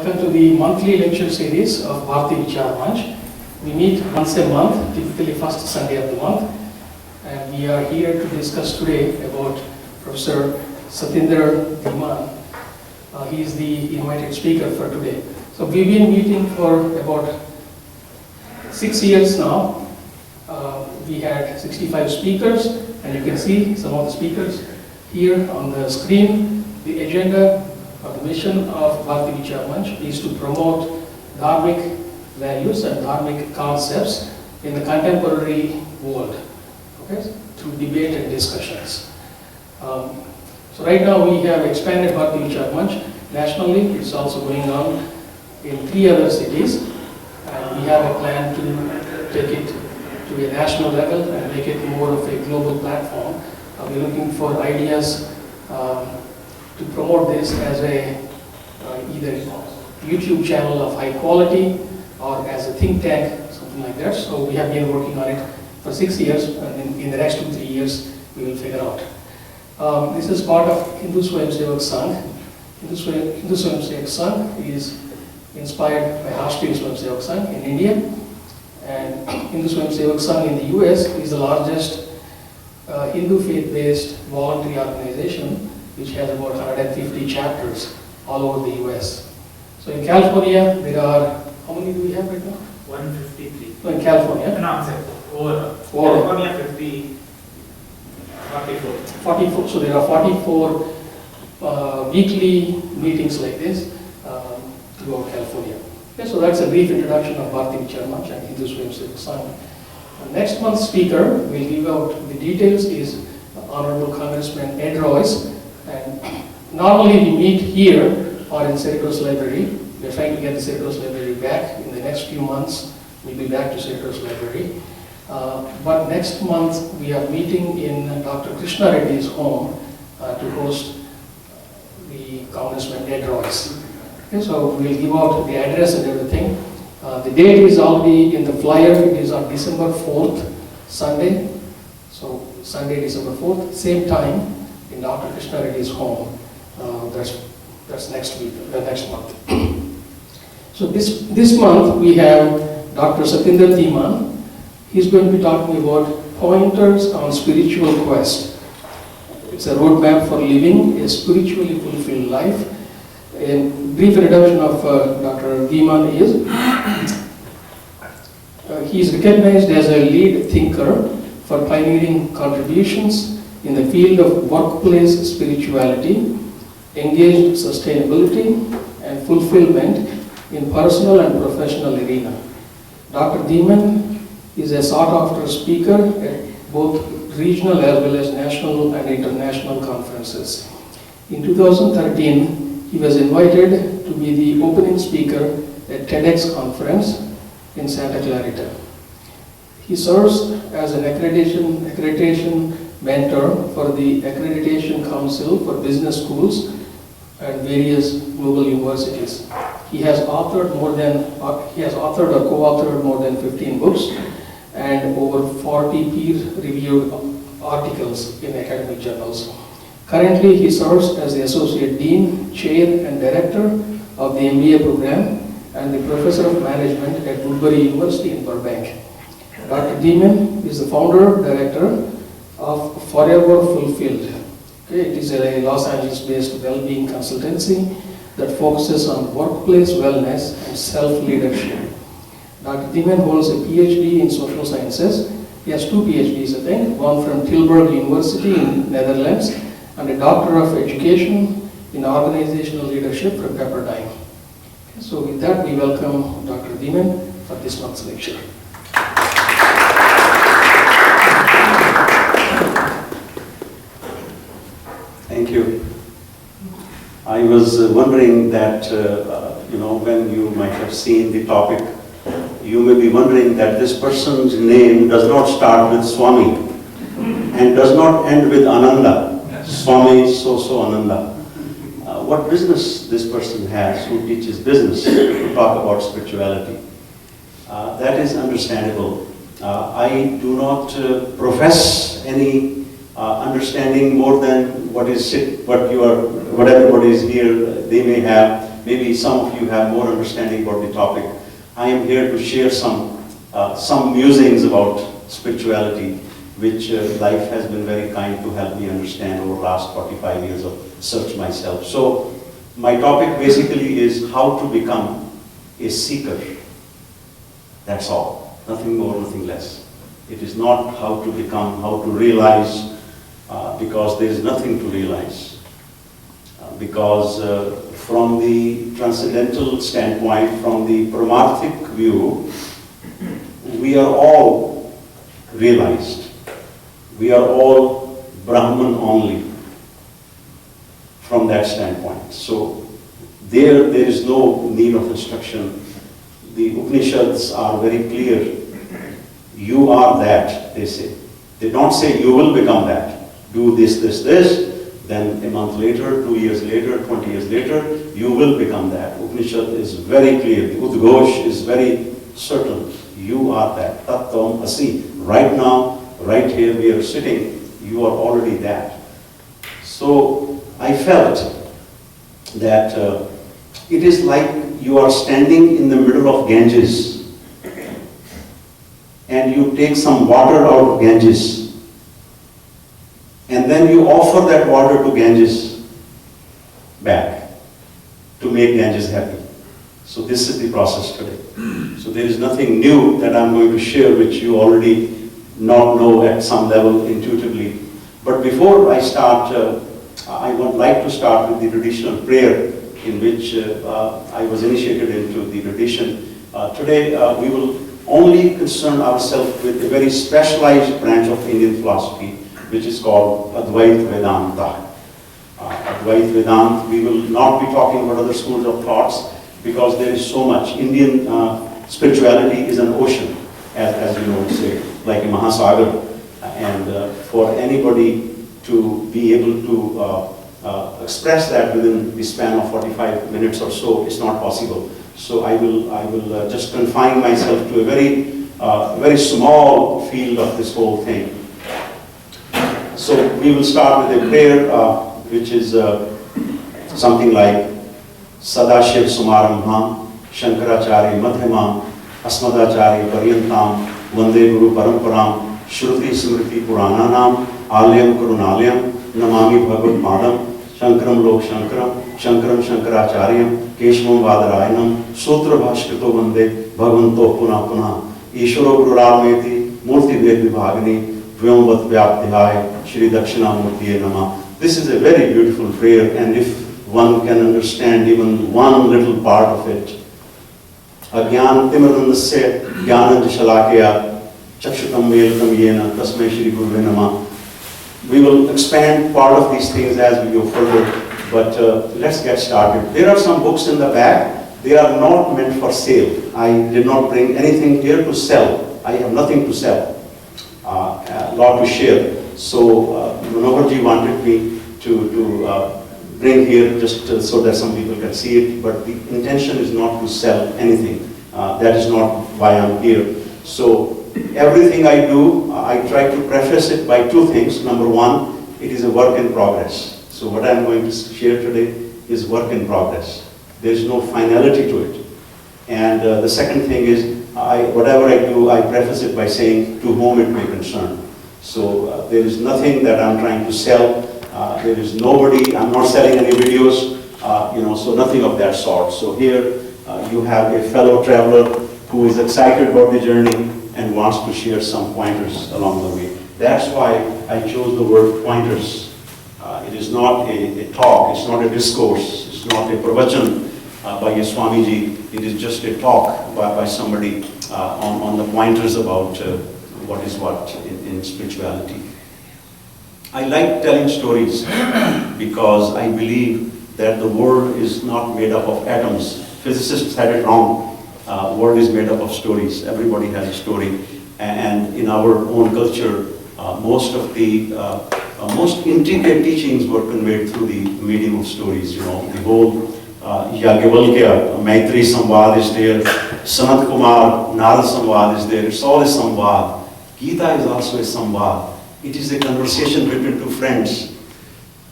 Welcome to the monthly lecture series of Bharati Vichar Manch. We meet once a month, typically first Sunday of the month, and we are here to discuss today about Professor Satinder Dhiman. He is the invited speaker for today. So we've been meeting for about 6 years now. We had 65 speakers, and you can see some of the speakers here on the screen. The agenda or the mission of Bharati Vichar Manch is to promote dharmic values and dharmic concepts in the contemporary world, okay, through debate and discussions. So right now we have expanded Bharati Vichar Manch nationally. It's also going on in 3 other cities, and we have a plan to take it to a national level and make it more of a global platform. We're looking for ideas to promote this as a either YouTube channel of high quality or as a think tank, something like that. So we have been working on it for 6 years, and in the next 2-3 years we will figure out. This is part of Hindu Swayamsevak Sangh. Hindu Swayamsevak Sangh is inspired by Rashtriya Swayamsevak Sangh in India, and Hindu Swayamsevak Sangh in the US is the largest Hindu faith-based voluntary organization, which has about 150 chapters all over the US. So in California, there are, how many do we have right now? 153. No, in California? No, I'm saying over. California 44. 44. So there are 44 weekly meetings like this throughout California. Okay, so that's a brief introduction of Bharati Vichar Manch and Hindu Swayamsevak Sangh. Next month's speaker will give out the details is Honorable Congressman Ed Royce. And normally we meet here or in Cerritos Library. We are trying to get the Cerritos Library back. In the next few months, we'll be back to Cerritos Library. But next month, we are meeting in Dr. Krishna Reddy's home to host the Congressman Ed Royce. Okay, so we'll give out the address and everything. The date is already in the flyer. It is on December 4th, Sunday. So Sunday, December 4th, same time in Dr. Krishna Reddy's home. That's next week, next month. So this month we have Dr. Satinder Dhiman. He's going to be talking about pointers on spiritual quest. It's a roadmap for living a spiritually fulfilled life. A brief introduction of Dr. Dhiman is, he is recognized as a lead thinker for pioneering contributions in the field of workplace spirituality, engaged sustainability, and fulfillment in personal and professional arena. Dr. Dhiman is a sought-after speaker at both regional as well as national and international conferences. In 2013, he was invited to be the opening speaker at TEDx conference in Santa Clarita. He serves as an accreditation mentor for the Accreditation Council for Business Schools and various global universities. He has authored or co-authored more than 15 books and over 40 peer-reviewed articles in academic journals. Currently, he serves as the Associate Dean, Chair and Director of the MBA program and the Professor of Management at Woodbury University in Burbank. Dr. Dhiman is the founder, director of Forever Fulfilled. Okay, it is a Los Angeles-based well-being consultancy that focuses on workplace wellness and self-leadership. Dr. Dhiman holds a PhD in social sciences. He has 2 PhDs, I think, one from Tilburg University in Netherlands and a Doctor of Education in Organizational Leadership from Pepperdine. Okay, so with that, we welcome Dr. Dhiman for this month's lecture. Thank you. I was wondering that, when you might have seen the topic, you may be wondering that this person's name does not start with Swami and does not end with Ananda. Swami, so Ananda. What business this person has who teaches business to talk about spirituality? That is understandable. I do not profess any understanding more than what everybody is here, they may have maybe some of you have more understanding about the topic. I am here to share some musings about spirituality, which life has been very kind to help me understand over the last 45 years of search myself. So my topic basically is how to become a seeker. That's all. Nothing more, nothing less. It is not how to become, how to realize, because there is nothing to realize. Because from the transcendental standpoint, from the Paramarthic view, we are all realized. We are all Brahman only from that standpoint. So there is no need of instruction. The Upanishads are very clear. You are that, they say. They don't say you will become that. Do this, this, this. Then a month later, 2 years later, 20 years later, you will become that. Upanishad is very clear. The Udghosh is very certain. You are that. Tattvam asi. Right now, right here we are sitting, you are already that. So I felt that it is like you are standing in the middle of Ganges and you take some water out of Ganges. And then you offer that water to Ganges back to make Ganges happy. So this is the process today. So there is nothing new that I'm going to share which you already not know at some level intuitively. But before I start, I would like to start with the traditional prayer in which I was initiated into the tradition. Today we will only concern ourselves with a very specialized branch of Indian philosophy, which is called Advaita Vedanta. Advaita Vedanta, we will not be talking about other schools of thoughts because there is so much. Indian spirituality is an ocean, as you know, say, like a Mahasagar. And for anybody to be able to express that within the span of 45 minutes or so is not possible. So I will just confine myself to a very small field of this whole thing. So we will start with a prayer which is something like Sadashiv Samarambham Shankaracharya Madhyamam Asmadacharya Paryantam Vande Guru Paramparam Shruti Smriti Purananam Alyam Karunalyam Namami Bhagavad Madam Shankaram Lok Shankaram Shankaram Shankaracharyam Keshvam Vadarayanam Sutra Bhashkrito Vande Bhagavanto Puna Puna Ishvaro Gururameti Murti Ved Vibhagini Vyomvat Vyaptihaya Shri Dakshinamurtiye Nama. This is a very beautiful prayer, and if one can understand even one little part of it, Agyan Timarandasya Gyananja Shalakya Chakshutam Veltam Yena Tasmai Shri Guru Nama. We will expand part of these things as we go further, but let's get started. There are some books in the back. They are not meant for sale. I did not bring anything here to sell. I have nothing to sell. A lot to share. So Manoharji wanted me to bring here just so that some people can see it, but the intention is not to sell anything. That is not why I'm here. So everything I do, I try to preface it by two things. Number one, it is a work in progress. So what I'm going to share today is work in progress. There's no finality to it. And the second thing is, whatever I do, I preface it by saying to whom it may concern. So there is nothing that I'm trying to sell. There is nobody, I'm not selling any videos, so nothing of that sort. So here you have a fellow traveler who is excited about the journey and wants to share some pointers along the way. That's why I chose the word pointers. It is not a talk, it's not a discourse, it's not a pravachan by a Swamiji. It is just a talk by somebody on the pointers about what is what in spirituality. I like telling stories because I believe that the world is not made up of atoms. Physicists had it wrong. The world is made up of stories. Everybody has a story. And in our own culture, most of the most intricate teachings were conveyed through the medium of stories. The whole Yagyavalkya, Maitri Samvad is there, Sanat Kumar, Narad Samvad is there. It's all a Samvad. Gita is also a Samvad. It is a conversation between two friends.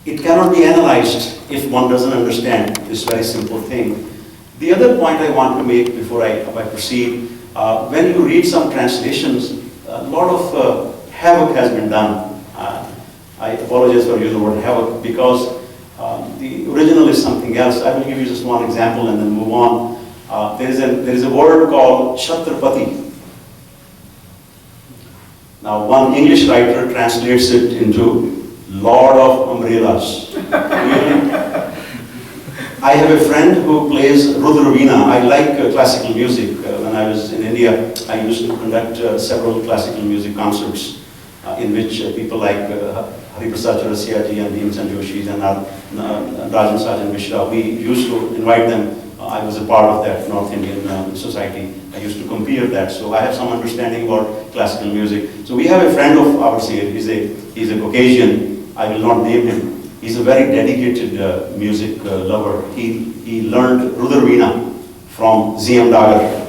it cannot be analyzed if one doesn't understand this very simple thing. The other point I want to make before I proceed, when you read some translations, a lot of havoc has been done. I apologize for using the word havoc because the original is something else. I will give you just one example and then move on. There is a word called Chhatrapati. Now, one English writer translates it into Lord of Umbrellas. I have a friend who plays Rudraveena. I like classical music. When I was in India, I used to conduct several classical music concerts in which people like Hariprasad Chaurasiaji and Bhimsen Joshi and Rajan Sajan Mishra, we used to invite them. I was a part of that North Indian society. I used to compare that, so I have some understanding about classical music. So we have a friend of ours here. He's a Caucasian. I will not name him. He's a very dedicated music lover. He learned Rudraveena from Z.M. Dagar,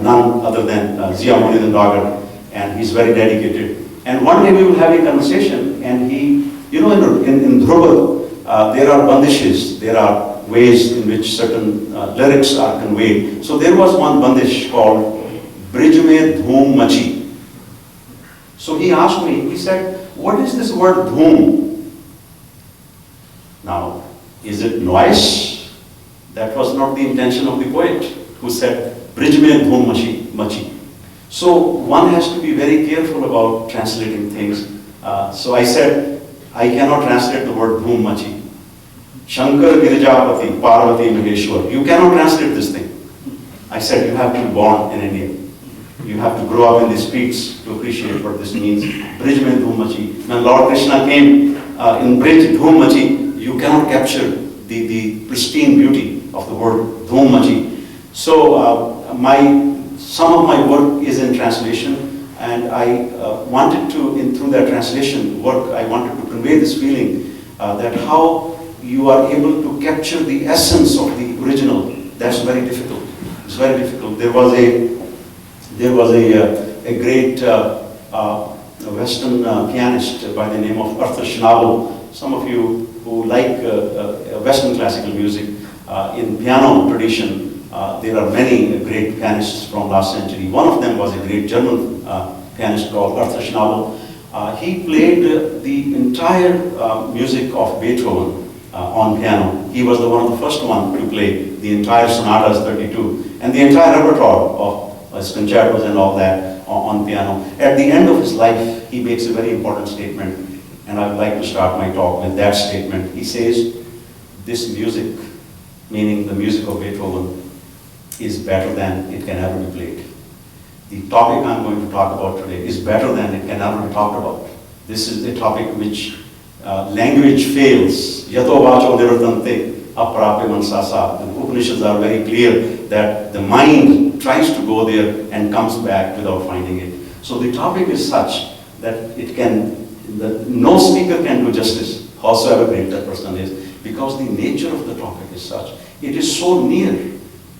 none other than Zia Muhyiddin Dagar, and he's very dedicated. And one day we will have a conversation, and he, you know, in Dhruva, there are bandishes, there are ways in which certain lyrics are conveyed. So there was one bandish called Brij Mein Dhoom Machi. So he asked me, he said, what is this word dhoom? Now, is it noise? That was not the intention of the poet who said, Brij Mein Dhoom Machi. So one has to be very careful about translating things. So I said, I cannot translate the word Dhoom Machi. Shankar Girijapati, Parvati Maheshwar. You cannot translate this thing. I said, you have to be born in India. You have to grow up in the streets to appreciate what this means. Brij Mein Dhoom Machi. When Lord Krishna came in Brij Dhoom Machi, you cannot capture the pristine beauty of the word Dhoom Machi. So some of my work is in translation, and I wanted to, through that translation work, I wanted to convey this feeling that how you are able to capture the essence of the original. That's very difficult. It's very difficult. There was a great Western pianist by the name of Arthur Schnabel. Some of you who like Western classical music, in piano tradition, there are many great pianists from last century. One of them was a great German pianist called Arthur Schnabel. He played the entire music of Beethoven on piano. He was one of the first one to play the entire sonatas 32 and the entire repertoire of his concertos and all that on piano. At the end of his life, he makes a very important statement, and I would like to start my talk with that statement. He says, this music, meaning the music of Beethoven, is better than it can ever be played. The topic I'm going to talk about today is better than it can ever be talked about. This is a topic which language fails. Yato vacho nirutante aprapya mansasa. The Upanishads are very clear that the mind tries to go there and comes back without finding it. So the topic is such that it can, no speaker can do justice, howsoever great that person is, because the nature of the topic is such. It is so near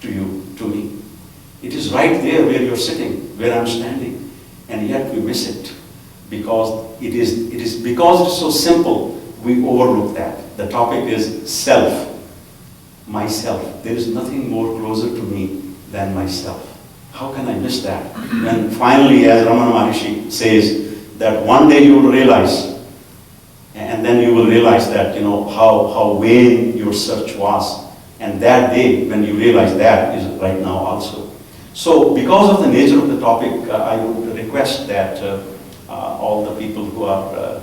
to you, to me. It is right there where you're sitting, where I'm standing, and yet we miss it because it is because it's so simple. We overlook that. The topic is self, myself. There is nothing more closer to me than myself. How can I miss that? When finally, as Ramana Maharishi says, that one day you will realize, and then you will realize that, you know, how vain your search was. And that day, when you realize that, is right now also. So, because of the nature of the topic, I would request that all the people who are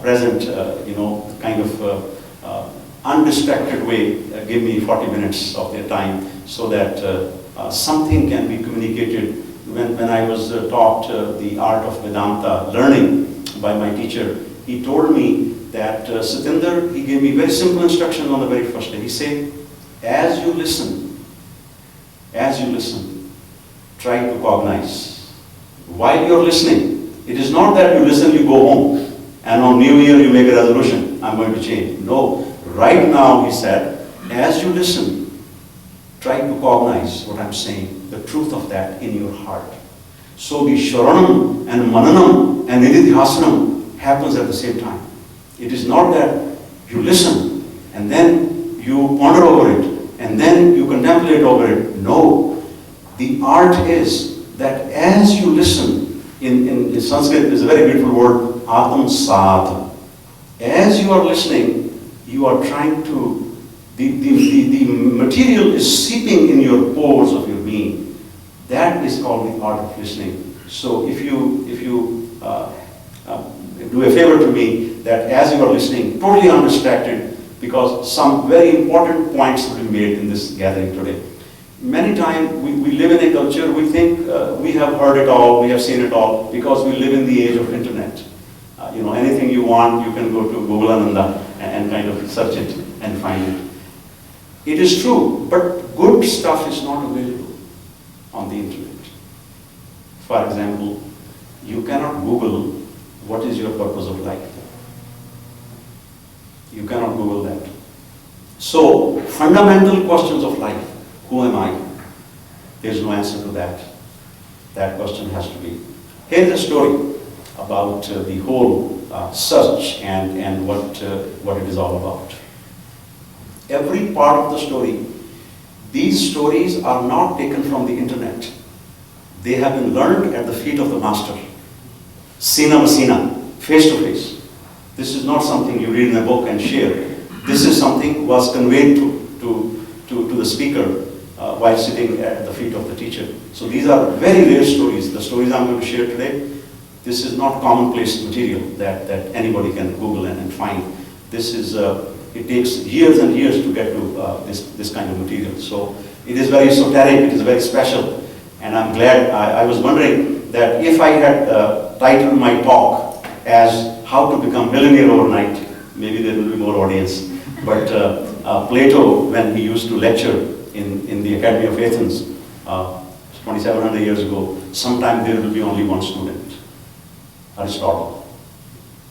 present, you know, kind of undistracted way, give me 40 minutes of their time so that something can be communicated. When I was taught the art of Vedanta learning by my teacher, he told me that Satinder, he gave me very simple instruction on the very first day. He said, as you listen, try to cognize. While you're listening, it is not that you listen, you go home, and on New Year you make a resolution, I'm going to change. No, right now, he said, as you listen, try to cognize what I'm saying, the truth of that in your heart. So the Shravanam and Mananam and Nididhyasanam happens at the same time. It is not that You listen, and then you ponder over it, and then you contemplate over it. No, the art is that as you listen, in Sanskrit is a very beautiful word, Atam Sadh. As you are listening, you are trying to, the material is seeping in your pores of your being. That is called the art of listening. So if you do a favor to me, that as you are listening, totally undistracted, because some very important points will be made in this gathering today. Many times we live in a culture, we think we have heard it all, we have seen it all, because we live in the age of internet. Anything you want, you can go to Google Ananda and kind of search it and find it. It is true, but good stuff is not available on the internet. For example, you cannot Google what is your purpose of life. You cannot Google that. So, fundamental questions of life. Who am I? There's no answer to that. That question has to be. Here's a story about the whole search and what it is all about. Every part of the story, these stories are not taken from the internet. They have been learned at the feet of the master. Sina Masina, face to face. This is not something you read in a book and share. This is something was conveyed to the speaker while sitting at the feet of the teacher. So these are very rare stories. The stories I'm going to share today, this is not commonplace material that anybody can Google and find. This is, it takes years and years to get to this kind of material. So it is very esoteric, it is very special. And I'm glad, I was wondering that if I had titled my talk as How to Become Millionaire Overnight, maybe there will be more audience. But Plato, when he used to lecture in the Academy of Athens 2,700 years ago, sometime there will be only one student, Aristotle.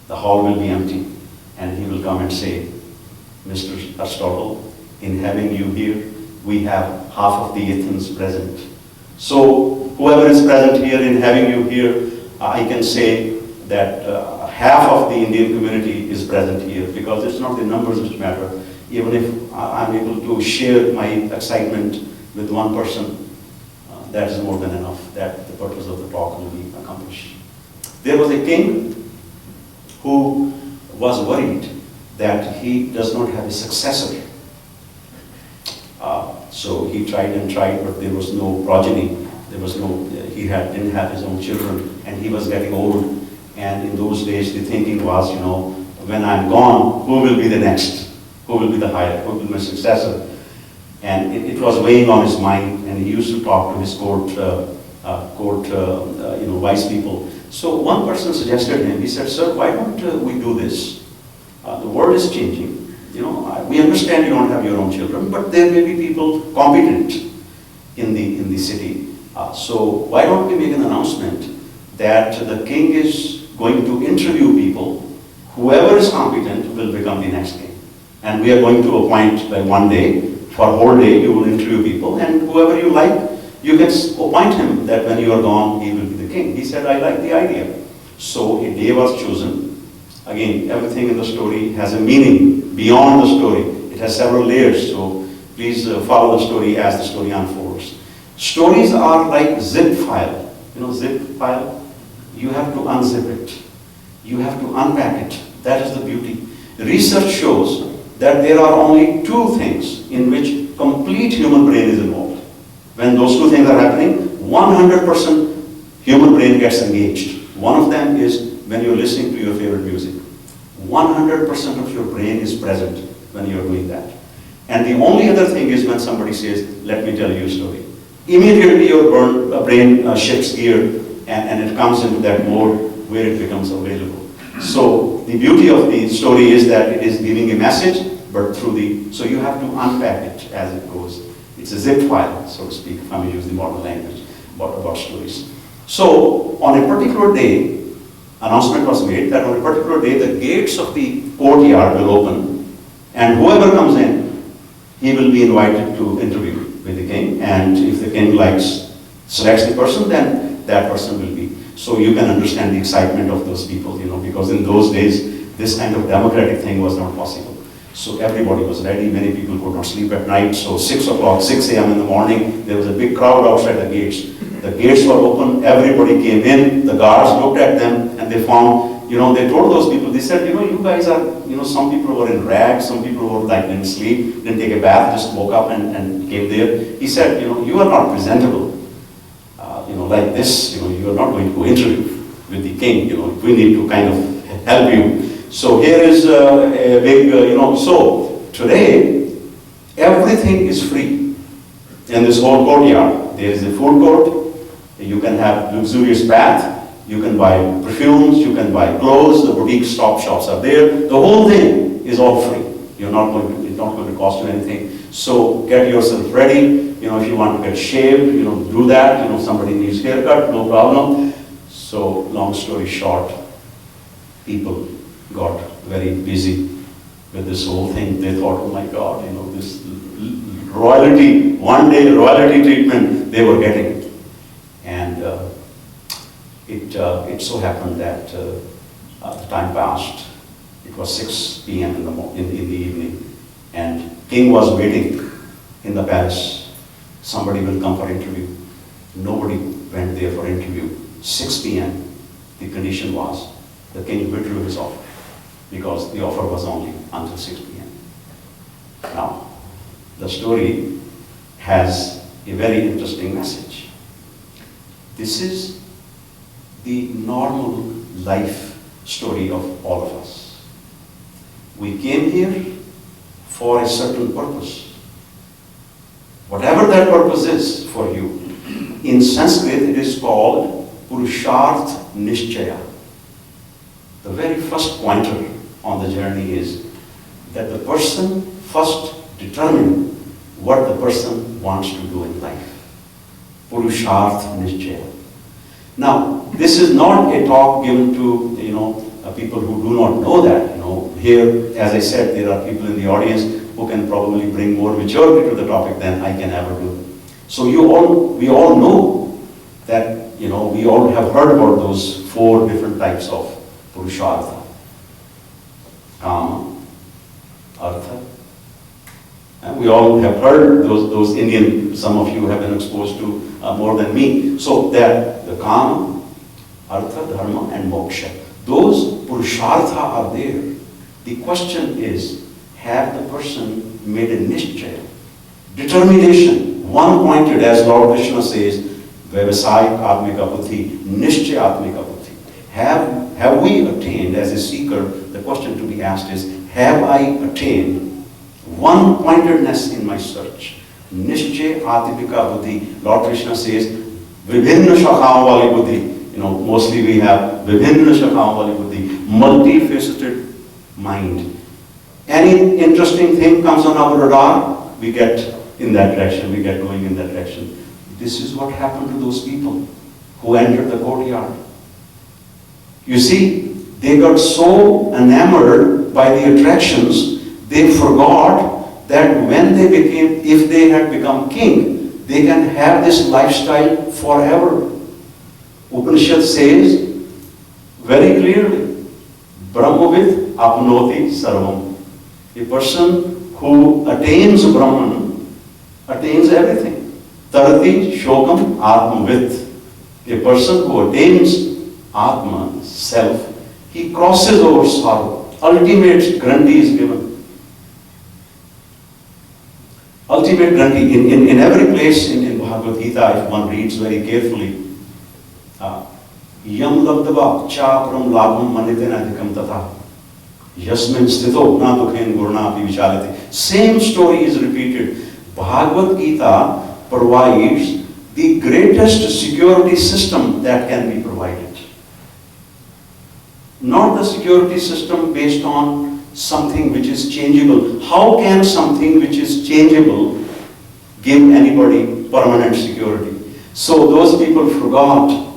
The hall will be empty, and he will come and say, Mr. Aristotle, in having you here, we have half of the Athens present. So whoever is present here, in having you here, I can say that half of the Indian community is present here, because it's not the numbers which matter. Even if I'm able to share my excitement with one person, that is more than enough, that the purpose of the talk will be accomplished. There was a king who was worried that he does not have a successor. So he tried and tried, but there was no progeny. There was no, didn't have his own children, and he was getting old. And in those days, the thinking was, when I'm gone, who will be the next? Who will be the higher? Who will be my successor? And it was weighing on his mind, and he used to talk to his court, wise people. So one person suggested him. He said, "Sir, why don't we do this? The world is changing. We understand you don't have your own children, but there may be people competent in the city. So why don't we make an announcement that the king is going to interview people. Whoever is competent will become the next king. And we are going to appoint by one day, for a whole day you will interview people, and whoever you like, you can appoint him that when you are gone, he will be the king." He said, "I like the idea." So a day was chosen. Again, everything in the story has a meaning beyond the story. It has several layers, so please follow the story as the story unfolds. Stories are like zip file. Zip file? You have to unzip it. You have to unpack it. That is the beauty. Research shows that there are only two things in which complete human brain is involved. When those two things are happening, 100% human brain gets engaged. One of them is when you're listening to your favorite music. 100% of your brain is present when you're doing that. And the only other thing is when somebody says, "Let me tell you a story." Immediately your brain shifts gear and it comes into that mode where it becomes available. So the beauty of the story is that it is giving a message, but so you have to unpack it as it goes. It's a zip file, so to speak, if I may use the modern language about stories. So on a particular day, announcement was made that on a particular day the gates of the courtyard will open, and whoever comes in, he will be invited to interview with the king, and if the king selects the person, then that person will be. So you can understand the excitement of those people, because in those days, this kind of democratic thing was not possible. So everybody was ready. Many people could not sleep at night. So 6 o'clock, 6 a.m. in the morning, there was a big crowd outside the gates. The gates were open. Everybody came in. The guards looked at them and they found, they told those people, they said, you guys are, some people were in rags, some people were like didn't sleep, didn't take a bath, just woke up and came there. He said, you are not presentable. Like this, you are not going to go interview with the king. We need to kind of help you. So here is a big, so today, everything is free in this whole courtyard. There is a food court, you can have luxurious bath, you can buy perfumes, you can buy clothes, the boutique shops are there. The whole thing is all free. It's not going to cost you anything. So get yourself ready. If you want to get shaved, do that. Somebody needs haircut, no problem. So long story short, people got very busy with this whole thing. They thought, oh my God, this royalty, one day royalty treatment they were getting. And it so happened that the time passed. It was 6 p.m. in the evening, and king was waiting in the palace. Somebody will come for interview. Nobody went there for interview. 6 p.m. the condition was the king withdrew his offer because the offer was only until 6 p.m. Now, the story has a very interesting message. This is the normal life story of all of us. We came here for a certain purpose. Whatever that purpose is for you. In Sanskrit, it is called Purusharth Nishchaya. The very first pointer on the journey is that the person first determine what the person wants to do in life. Purusharth Nishchaya. Now, this is not a talk given to, people who do not know that. Here, as I said, there are people in the audience who can probably bring more maturity to the topic than I can ever do. So we all know that, we all have heard about those 4 different types of Purushartha. Kama, Artha. And we all have heard those Indian, some of you have been exposed to more than me. So that the Kama, Artha, Dharma and Moksha. Those Purushartha are there. The question is, have the person made a nishchaya, determination, one-pointed, as Lord Krishna says, Vyavasayik Atmika Buddhi, Nishchaya Atmika Buddhi. Have we attained, as a seeker, the question to be asked is, have I attained one-pointedness in my search? Nishchaya Atmika Buddhi. Lord Krishna says, Vibhinna Shakhaon Wali Buddhi. Mostly we have Vibhinna Shakhaon Wali Buddhi, multifaceted mind. Any interesting thing comes on our radar, we get in that direction, we get going in that direction. This is what happened to those people who entered the courtyard. You see, they got so enamored by the attractions, they forgot that if they had become king, they can have this lifestyle forever. Upanishad says very clearly, Brahmavid apnoti sarvam. A person who attains Brahman attains everything. Tarati shokam atmavit. A person who attains Atma, self, he crosses over sorrow. Ultimate granti is given. Ultimate granti. In every place in Bhagavad Gita, if one reads very carefully, Yam labdava chapram labham manitena adhikam tatha. Yasmin sthito na dukhen gurna api vichalati. Same story is repeated. Bhagavad Gita provides the greatest security system that can be provided. Not the security system based on something which is changeable. How can something which is changeable give anybody permanent security? So those people forgot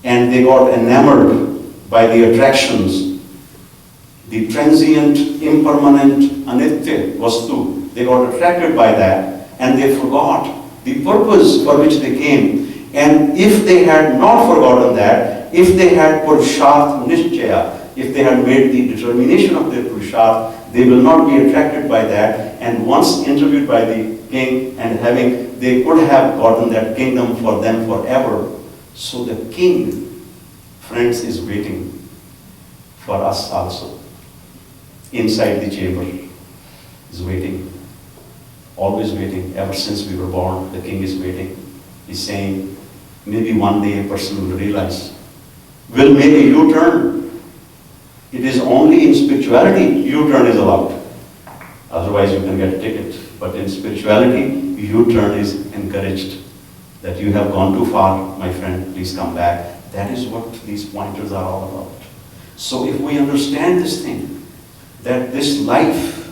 and they got enamored by the attractions, the transient, impermanent, anitya vastu. They got attracted by that and they forgot the purpose for which they came. And if they had not forgotten that, if they had purusharth nishchaya, if they had made the determination of their purusharth, They will not be attracted by that. And once interviewed by the king and they could have gotten that kingdom for them forever. So the king, friends, is waiting for us also. Inside the chamber is waiting. Always waiting. Ever since we were born, the king is waiting. He's saying, maybe one day a person will realize, will make a U-turn. It is only in spirituality U-turn is allowed. Otherwise you can get a ticket. But in spirituality, U-turn is encouraged. That you have gone too far, my friend, please come back. That is what these pointers are all about. So if we understand this thing, that this life,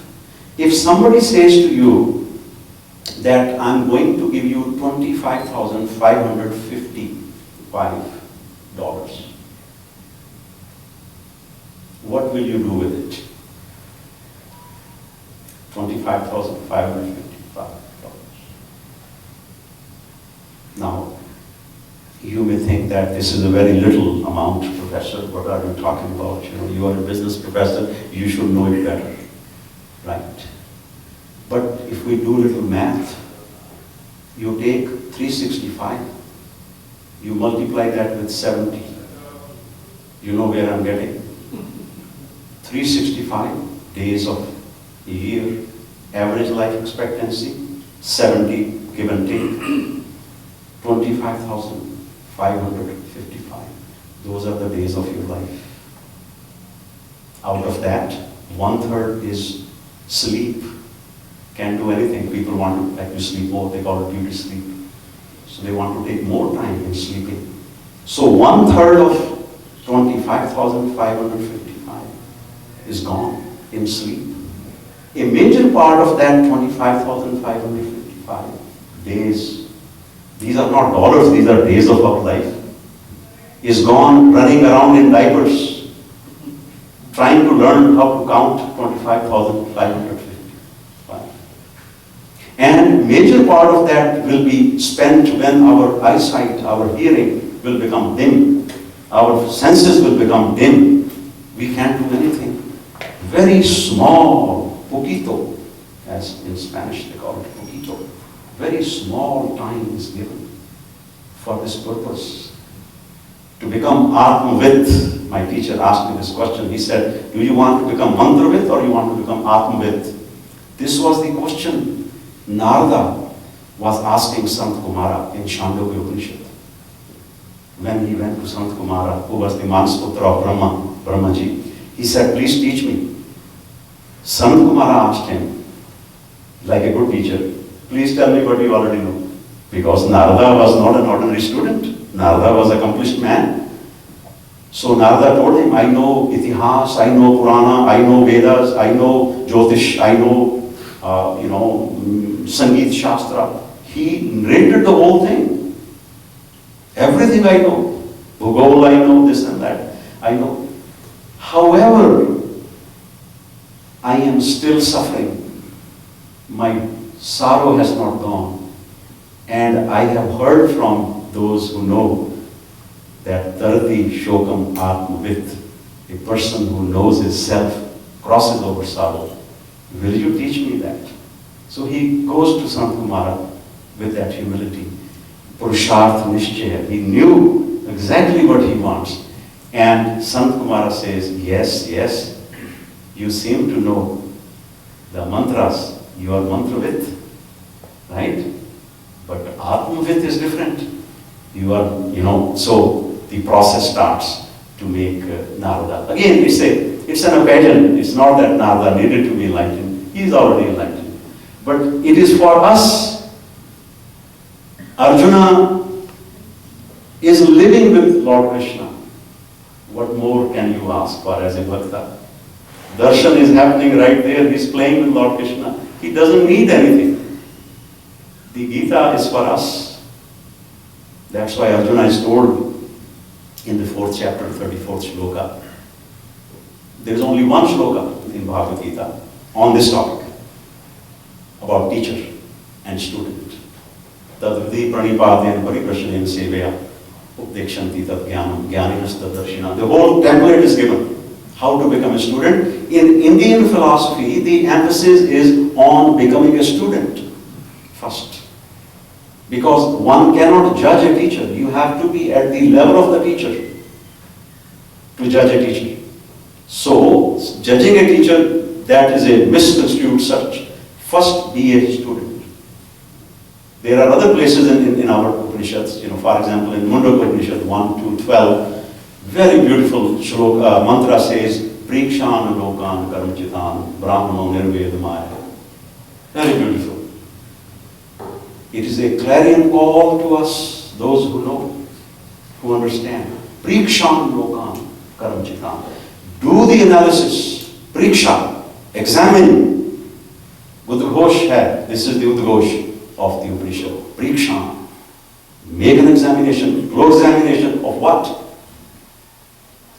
if somebody says to you that I'm going to give you $25,555, what will you do with it? $25,555. Now, you may think that this is a very little amount, Professor. What are you talking about? You are a business professor, you should know it better. Right? But if we do little math, you take 365, you multiply that with 70. You know where I'm getting? 365 days of a year, average life expectancy, 70 give and take, 25,555. Those are the days of your life. Out of that, 1/3 is sleep. Can't do anything. People want to sleep more, they call it beauty sleep. So they want to take more time in sleeping. So 1/3 of 25,555 is gone in sleep. A major part of that 25,555 days, these are not dollars, these are days of our life, is gone running around in diapers, trying to learn how to count 25,555. And major part of that will be spent when our eyesight, our hearing will become dim. Our senses will become dim. We can't do anything. Very small, poquito, as in Spanish they call it poquito. Very small time is given for this purpose. To become Atmavit, my teacher asked me this question. He said, do you want to become Mantravit or you want to become Atmavit? This was the question Narada was asking Sant Kumara in Chandogya Upanishad. When he went to Sant Kumara, who was the Manasputra of Brahmaji, he said, please teach me. Sant Kumara asked him, like a good teacher, please tell me what you already know. Because Narada was not an ordinary student. Narada was an accomplished man. So Narada told him, I know Itihas, I know Purana, I know Vedas, I know Jyotish, I know, Sangeet Shastra. He narrated the whole thing. Everything I know. Bhugol I know, this and that. I know. However, I am still suffering. My sorrow has not gone. And I have heard from those who know that Rarity Shokam Atmavit, a person who knows his self, crosses over sorrow. Will you teach me that? So he goes to Sant Kumara with that humility. Purusharth Nishchaya. He knew exactly what he wants. And Sant Kumara says, yes, yes, you seem to know the mantras. You are mantravit, right? But Atmavit is different. You are, so the process starts to make Narada. Again, it's an pageant. It's not that Narada needed to be enlightened. He is already enlightened. But it is for us. Arjuna is living with Lord Krishna. What more can you ask for as a bhakta? Darshan is happening right there. He's playing with Lord Krishna. He doesn't need anything. The Gita is for us. That's why Arjuna is told in the 4th chapter, 34th shloka. There is only one shloka in Bhagavad Gita on this topic about teacher and student. Tadvidi pranipadena pariprashana sevaya updekshanti tad jnanam jnaninas tad darshina. The whole template is given. how to become a student. In Indian philosophy, the emphasis is on becoming a student first. Because one cannot judge a teacher. You have to be at the level of the teacher to judge a teacher. So, judging a teacher, that is a misconstrued search. First, be a student. There are other places in our Upanishads, for example, in Mundaka Upanishad 1 to 12, very beautiful shloka, mantra says, Prikshan lokan karamchitan brahmano nirvedamaya. Very beautiful. It is a clarion call to us, those who know, who understand. Prikshan lokan karamchitan. Do the analysis. Priksha. Examine. Udghosh hai. This is the Udghosh of the Upanishad. Prikshan. Make an examination. Close examination of what?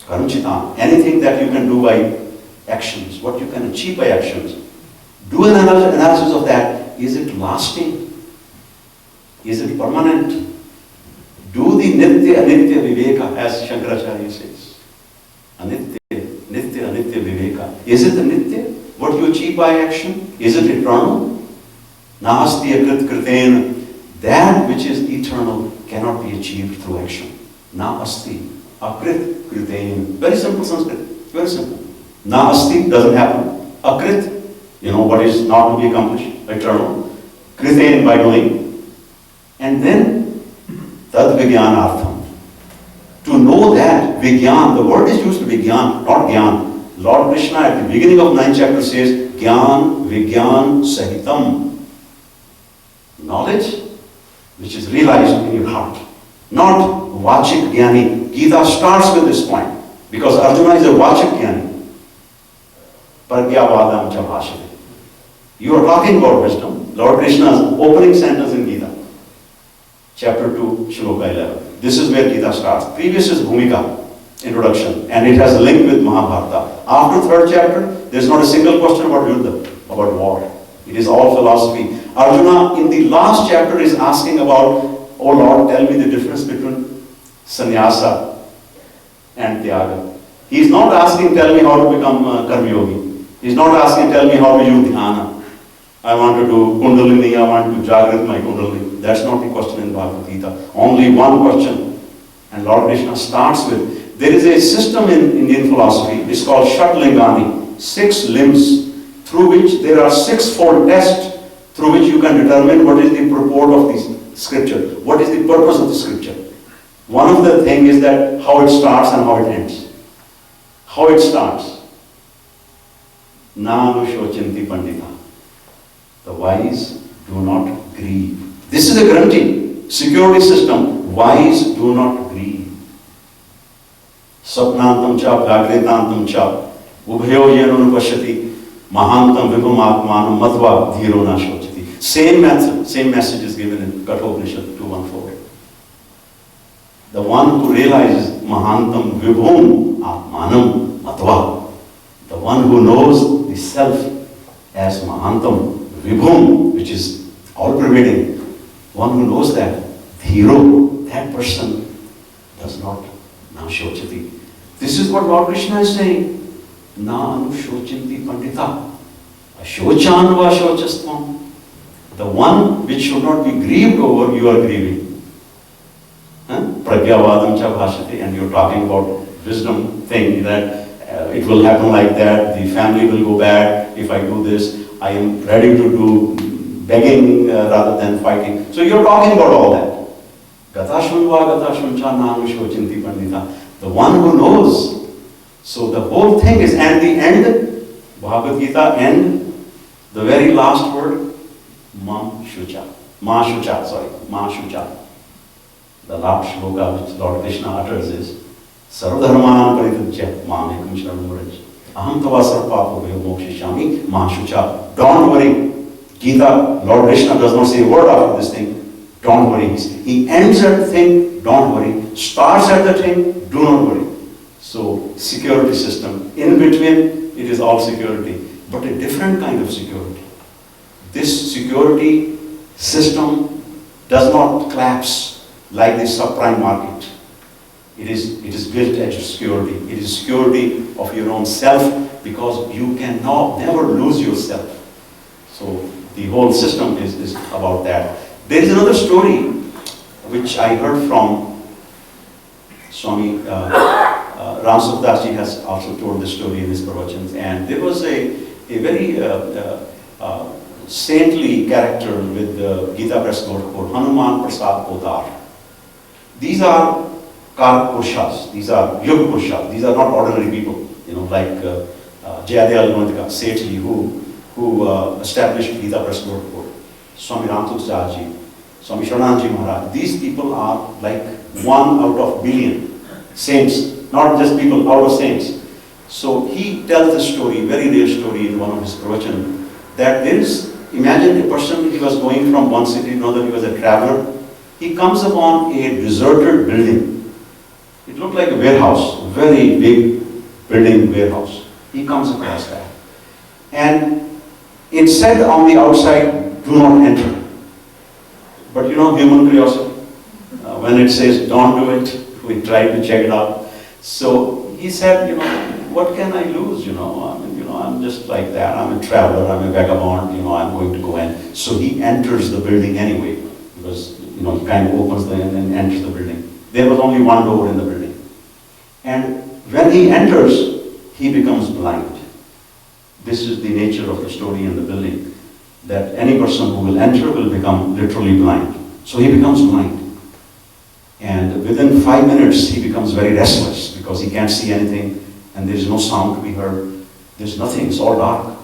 Karamchitan. Anything that you can do by actions. What you can achieve by actions. Do an analysis of that. Is it lasting? Is it permanent? Do the nitya anitya viveka, as Shankaracharya says. Anitya, nitya anitya viveka. Is it the nitya? What you achieve by action? Is it eternal? Nasti akrit kriten. That which is eternal cannot be achieved through action. Na asti akrit kriten. Very simple Sanskrit. Very simple. Na asti doesn't happen. Akrit, what is not to be accomplished. Eternal. Kriten, by doing. And then, tad vigyanartham. To know that, vigyan, the word is used to vigyan, not gyan. Lord Krishna at the beginning of 9th chapter says, gyan vigyan sahitam. Knowledge which is realized in your heart. Not vachik gyani. Gita starts with this point. Because Arjuna is a vachik gyani. Pragyavadam cha bhashate. You are talking about wisdom. Lord Krishna's opening sentence in Gita. Chapter 2, Shloka 11. This is where Gita starts. Previous is Bhumika, introduction, and it has a link with Mahabharata. After 3rd chapter, there is not a single question about Yuddha, about war. It is all philosophy. Arjuna, in the last chapter, is asking about, oh Lord, tell me the difference between sannyasa and tyaga. He is not asking, tell me how to become karma yogi. He is not asking, tell me how to use dhyana. I want to do kundalini, I want to jagrat my kundalini. That's not the question in Bhagavad Gita. Only one question. And Lord Krishna starts with, there is a system in Indian philosophy, it's called Shatlingani, 6 limbs, through which there are 6-fold tests, through which you can determine what is the purport of the scripture, what is the purpose of the scripture. One of the things is that how it starts and how it ends. How it starts. Nanu shochanti pandita. The wise do not grieve. This is a guarantee. Security system. Wise do not grieve. Sapnantam cha vyagritantam cha ubhayo yenun pashyati mahantam vibhum atmanam matva dhiro na shochati. Same message is given in Kathopanishad 2:1-4. The one who realizes mahantam vibhum atmanam matva, the one who knows the self as mahantam vibhum, which is all-pervading, one who knows that, dhiro, that person does not na shochati. This is what Lord Krishna is saying. Na anu shochanti pandita. Ashochan va shochastvam. The one which should not be grieved over, you are grieving. Pragyavadam cha bhashate, and you're talking about wisdom thing that it will happen like that, the family will go bad if I do this. I am ready to do begging rather than fighting. So you're talking about all that. Gatashunva gatashuncha nanu shochanti pandita. The one who knows. So the whole thing is, and the end, Bhagavad Gita end, the very last word, ma shucha. Ma shucha. The last shloka which Lord Krishna utters is, Sarvadharman paritajya mamekam sharanam vraj. Aham tava sarvapapa bhayo mokshishami ma shucha. Don't worry. Gita, Lord Krishna does not say a word after this thing. Don't worry. He ends at the thing, don't worry. Starts at the thing, do not worry. So, security system. In between, it is all security. But a different kind of security. This security system does not collapse like the subprime market. It is built as security. It is security of your own self, because you can never lose yourself. So the whole system is about that. There is another story which I heard from Swami Ramsukdas ji has also told the story in his pravachans, and there was a very saintly character with the Gita press note called Hanuman Prasad Podar. These are Kar Purushas, these are Yug Purushas, these are not ordinary people, like Jayadhyal Mantika, Sethji, who established Gita press note code, Swami Ramsukdas ji, Swami Sharananji Maharaj. These people are like 1 out of billion saints, not just people, out of saints. So he tells the story, very real story in one of his pravachan, that there is, imagine a person, he was going from one city to another, he was a traveler. He comes upon a deserted building. It looked like a warehouse, very big building warehouse. He comes across that. And it said on the outside, do not enter. But human curiosity, when it says don't do it, we try to check it out. So he said, what can I lose? I'm just like that. I'm a traveler, I'm a vagabond, I'm going to go in. So he enters the building anyway, because, he kind of opens and enters the building. There was only one door in the building. And when he enters, he becomes blind. This is the nature of the story in the building, that any person who will enter will become literally blind. So he becomes blind. And within 5 minutes, he becomes very restless because he can't see anything and there is no sound to be heard. There's nothing, it's all dark.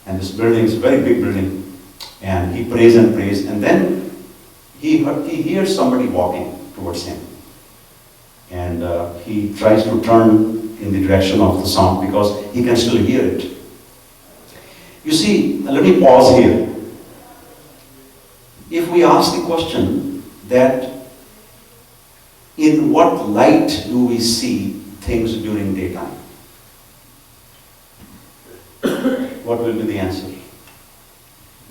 And this building is a very big building. And he prays and prays, and then he hears somebody walking towards him. And he tries to turn in the direction of the sound because he can still hear it. You see, let me pause here. If we ask the question that in what light do we see things during daytime? What will be the answer?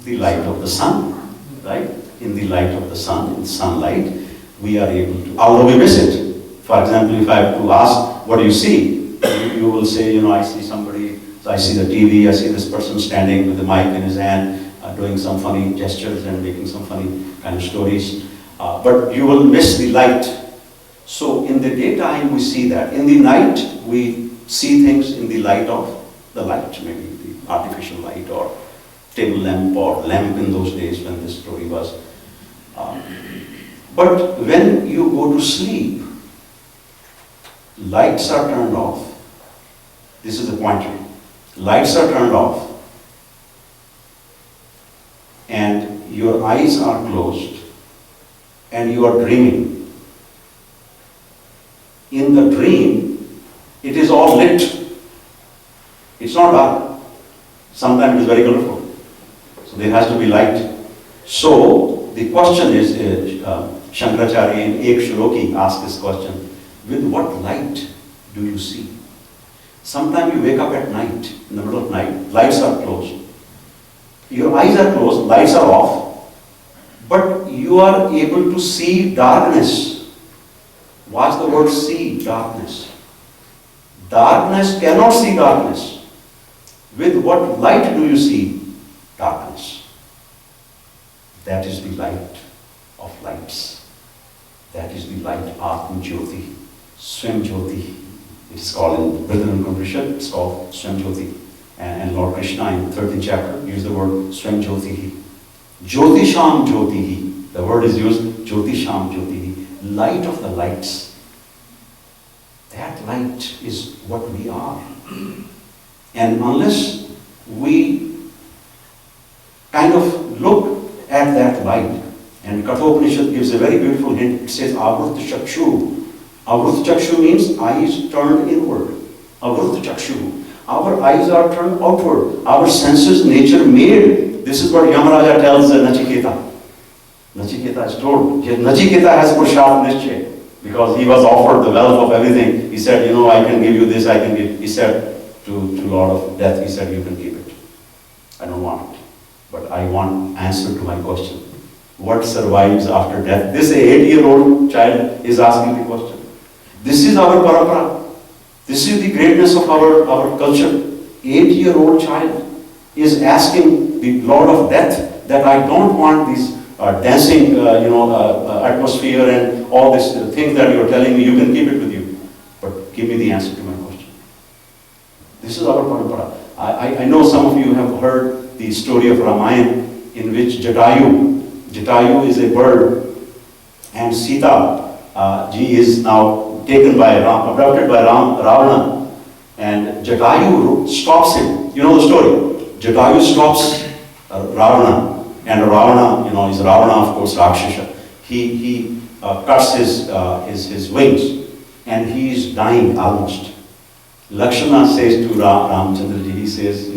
The light of the sun, right? In the light of the sun, in sunlight, we are able to, although we miss it. For example, if I have to ask, what do you see? You will say, I see somebody, I see the TV, I see this person standing with the mic in his hand, doing some funny gestures and making some funny kind of stories. But you will miss the light. So in the daytime, we see that. In the night, we see things in the light of the light, maybe the artificial light or table lamp or lamp in those days when this story was. But when you go to sleep, lights are turned off. This is the pointer. Lights are turned off and your eyes are closed and you are dreaming. In the dream, it is all lit. It's not dark. Sometimes it is very colorful. So there has to be light. So the question is, Shankaracharya in Ek Shloki asked this question, with what light do you see? Sometimes you wake up at night, in the middle of night, lights are closed. Your eyes are closed, lights are off, but you are able to see darkness. Watch the word see, darkness. Darkness cannot see darkness. With what light do you see darkness? That is the light of lights. That is the light Atma Jyoti, Swam Jyoti. It is called in Brithman Upanishad, it's called Swam Jyoti. And Lord Krishna in the 13th chapter used the word Swam Jyotihi. Jyotisham Jyotihi. The word is used, Jyotisham Jyotihi. Light of the lights. That light is what we are. And unless we kind of look at that light, and Kathopanishad gives a very beautiful hint, it says Avrut Chakshu. Avrut Chakshu means eyes turned inward. Avrut Chakshu. Our eyes are turned outward. Our senses, nature made. This is what Yamaraja tells Nachiketa. Nachiketa is told. Nachiketa has Purushart Nishchay because he was offered the wealth of everything. He said, I can give you this, I can give. He said to Lord of Death, he said, you can keep it. I don't want it. But I want answer to my question. What survives after death? This 8-year-old child is asking the question. This is our parampara. This is the greatness of our culture. 8-year-old child is asking the Lord of Death that I don't want this dancing, atmosphere and all these things that you're telling me. You can keep it with you, but give me the answer to my question. This is our parampara. I know some of you have heard the story of Ramayana, in which Jatayu is a bird, and Sita, ji is now taken by abducted by Ravana, and Jatayu stops him. You know the story. Jatayu stops Ravana, and Ravana, is Ravana, of course, Rakshasa. He cuts his wings, and he is dying almost. Lakshmana says to Ramchandraji, he says,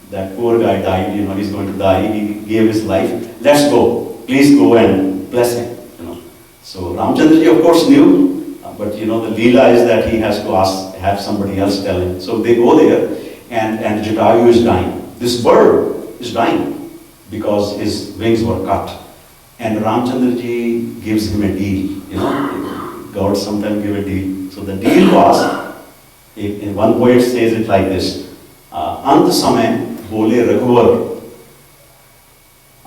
that poor guy died, he's going to die, he gave his life, let's go, please go and bless him, So Ramchandraji of course knew, but the leela is that he has to have somebody else tell him. So they go there, and Jatayu is dying. This bird is dying because his wings were cut. And Ramchandraji gives him a deal, God sometimes give a deal. So the deal was, in one poet says it like this, अंत समय बोले रघुवर,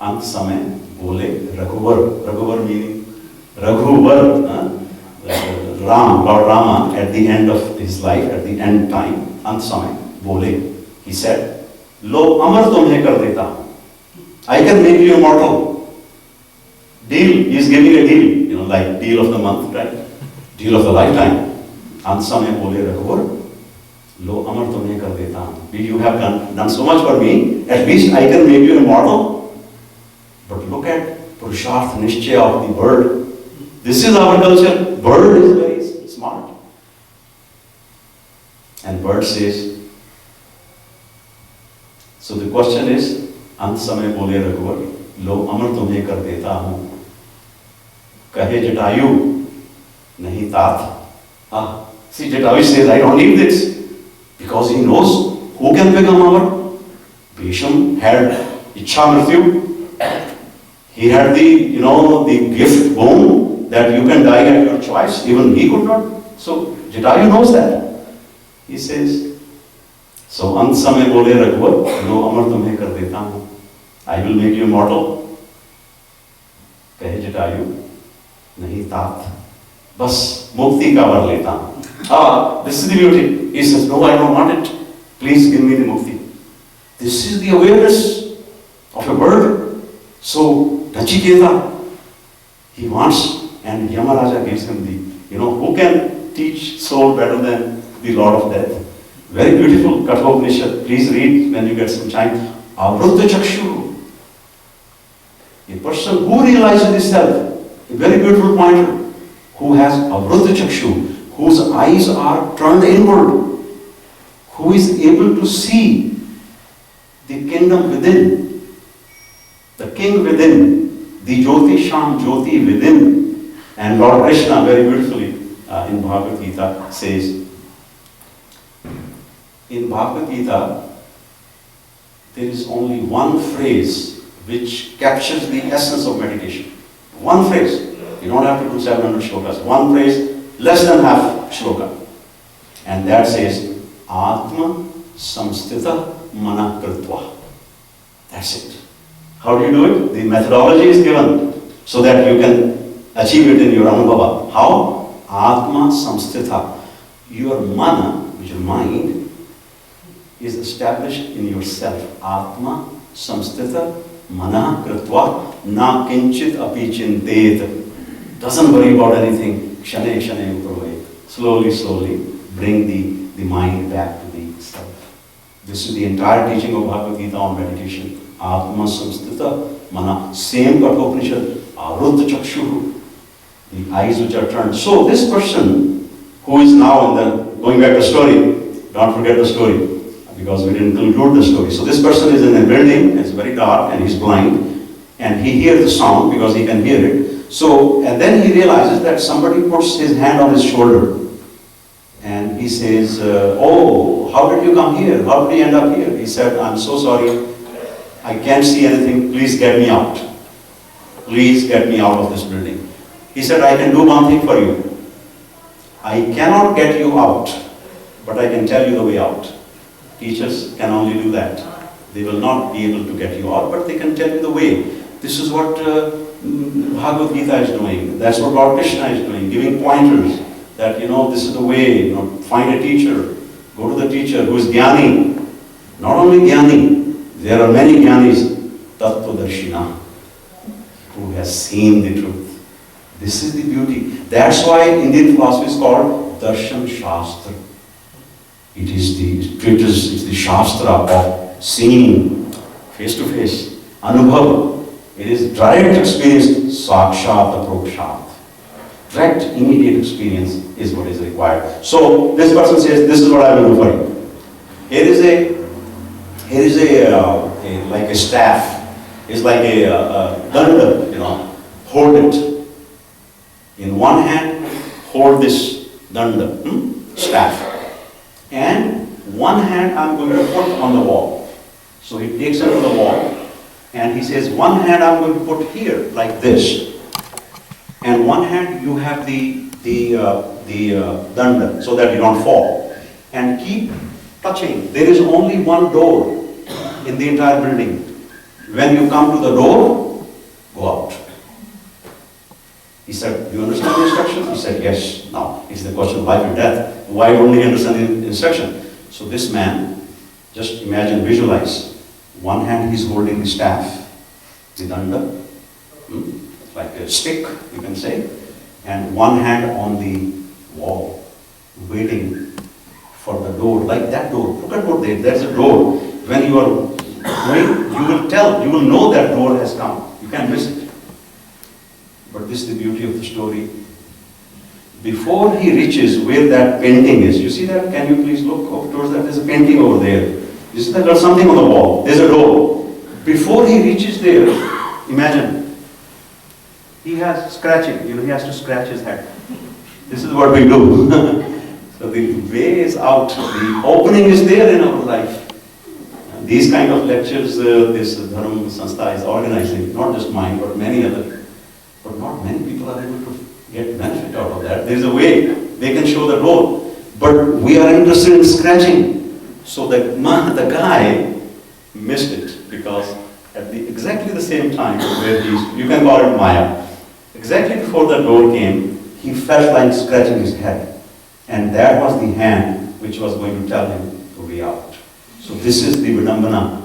अंत समय बोले रघुवर, रघुवर meaning Raghuvar, Ram, Lord Rama, at the end of his life, at the end time, अंत समय बोले, he said, लो अमर तुम्हें कर देता हूँ, I can make you immortal. Deal, he is giving a deal, like deal of the month, right? Deal of the lifetime. अंत समय बोले रघुवर, लो अमर तुम्हें कर देता हूँ. You have done so much for me, at least I can make you immortal. But look at Purusharth Nishchaya of the bird. This is our culture. Bird is very smart. And bird says, so the question is, अंत समय बोले रघुवर, लो अमर तुम्हें कर देता हूँ. कहे जटायु, नहीं तात. See, Jatayu says, I don't need this. Because he knows who can become Amar. Bhisham had Ichha Mrityu. He had the gift bone that you can die at your choice. Even he could not. So Jatayu knows that. He says, so Ant Samay Bole Raghuvar, lo Amar tumhe kar deta hu. I will make you immortal. Kahe Jatayu, nahi tat. Bas mukti ka var leta hu. This is the beauty. He says, no, I don't want it. Please give me the mukti. This is the awareness of a bird. So, Nachiketa, he wants, and Yamaraja gives him the, who can teach soul better than the Lord of Death? Very beautiful Kathopanishad. Please read when you get some time. Avruddha Chakshu. A person who realizes himself, a very beautiful pointer, who has Avruddha Chakshu, whose eyes are turned inward, who is able to see the kingdom within, the king within, the Jyoti Sham Jyoti within. And Lord Krishna very beautifully in Bhagavad Gita says, in Bhagavad Gita, there is only one phrase which captures the essence of meditation. One phrase. You don't have to do 700 shlokas. One phrase, less than half shloka. And that says, Atma samstita mana kritva. That's it. How do you do it? The methodology is given so that you can achieve it in your anubhava. How? Atma samstita. Your mana, your mind, is established in yourself. Atma samstita mana kritva na kinchit api chintet. Doesn't worry about anything. Kshane kshane upravay. Slowly, slowly bring the mind back to the self. This is the entire teaching of Bhagavad Gita on meditation. Atma samstita mana. Same Kathopanishad. Avruddha Chakshu. The eyes which are turned. So this person who is now going back to the story, don't forget the story because we didn't conclude the story. So this person is in a building, it's very dark and he's blind and he hears the sound because he can hear it. So, and then he realizes that somebody puts his hand on his shoulder and he says, oh, how did you come here? How did you end up here? He said, I'm so sorry. I can't see anything. Please get me out. Please get me out of this building. He said, I can do one thing for you. I cannot get you out, but I can tell you the way out. Teachers can only do that. They will not be able to get you out, but they can tell you the way. This is what Bhagavad Gita is doing. That's what Lord Krishna is doing, giving pointers that, this is the way, find a teacher. Go to the teacher who is Jnani. Not only Jnani, there are many Jnanis, Tattvadarshina, who has seen the truth. This is the beauty. That's why Indian philosophy is called Darshan Shastra. It is the treatise, it's the Shastra of seeing face to face, Anubhav. It is direct experience, Sakshat Aprokshat. Direct, immediate experience is what is required. So this person says, this is what I will do for you. Here is like a staff. It's like a danda, hold it. In one hand, hold this danda, staff. And one hand I'm going to put on the wall. So he takes it to the wall and he says, one hand I'm going to put here, like this. And one hand you have the danda, so that you don't fall. And keep touching. There is only one door in the entire building. When you come to the door, go out. He said, do you understand the instruction? He said, yes. Now, it's the question of life and death. Why don't we understand the instruction? So this man, just imagine, visualize. One hand he's holding the staff, the danda, like a stick, you can say, and one hand on the wall, waiting for the door, like that door. Look at what there's a door. When you are going, you will know that door has come. You can't miss it. But this is the beauty of the story. Before he reaches where that painting is, you see that? Can you please look towards that? There's a painting over there. You see that there's something on the wall. There's a door. Before he reaches there, imagine, he has scratching. He has to scratch his head. This is what we do. So the way is out. The opening is there in our life. And these kind of lectures, this Dharma Sanstha is organizing, not just mine, but many other. But not many people are able to get benefit out of that. There's a way. They can show the door. But we are interested in scratching. So the guy missed it because at exactly the same time where you can call it Maya, exactly before the door came, he felt like scratching his head. And that was the hand which was going to tell him to be out. So this is the Vidambana.